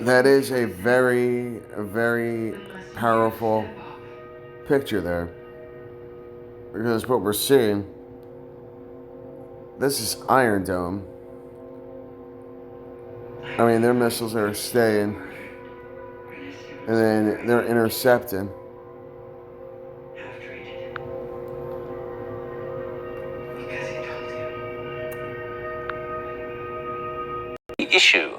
That is a very powerful picture there. Because what we're seeing, this is Iron Dome. I mean, their missiles are staying, and then they're intercepting. Issue.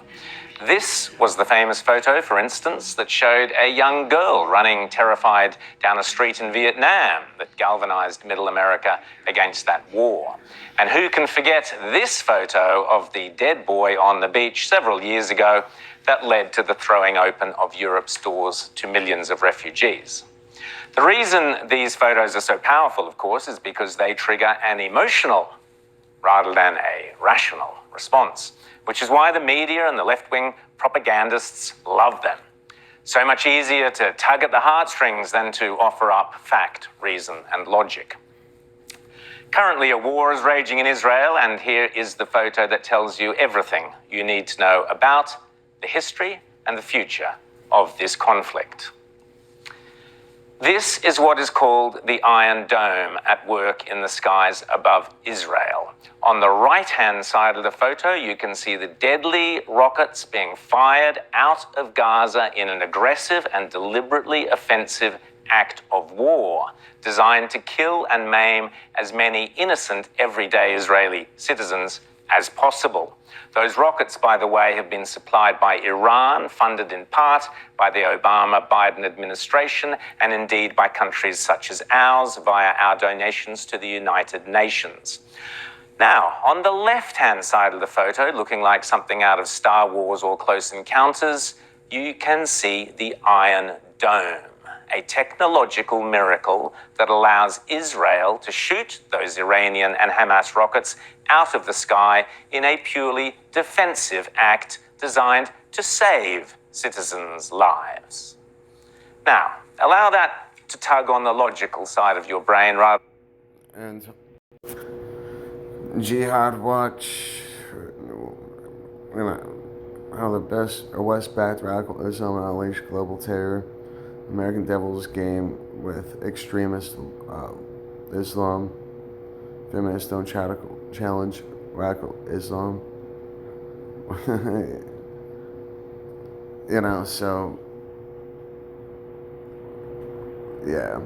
This was the famous photo, for instance, that showed a young girl running terrified down a street in Vietnam that galvanized Middle America against that war. And who can forget this photo of the dead boy on the beach several years ago that led to the throwing open of Europe's doors to millions of refugees? The reason these photos are so powerful, of course, is because they trigger an emotional rather than a rational response, which is why the media and the left-wing propagandists love them. So much easier to tug at the heartstrings than to offer up fact, reason, and logic. Currently, a war is raging in Israel, and here is the photo that tells you everything you need to know about the history and the future of this conflict. This is what is called the Iron Dome at work in the skies above Israel. On the right-hand side of the photo, you can see the deadly rockets being fired out of Gaza in an aggressive and deliberately offensive act of war, designed to kill and maim as many innocent, everyday Israeli citizens as possible. Those rockets, by the way, have been supplied by Iran, funded in part by the Obama-Biden administration, and indeed by countries such as ours via our donations to the United Nations. Now, on the left-hand side of the photo, looking like something out of Star Wars or Close Encounters, you can see the Iron Dome, a technological miracle that allows Israel to shoot those Iranian and Hamas rockets out of the sky in a purely defensive act designed to save citizens' lives. Now, allow that to tug on the logical side of your brain rather. And Jihad Watch, you know, how the best West-backed radical Islam unleashed global terror. American Devil's Game with extremist Islam. Feminists don't challenge radical Islam. So, yeah.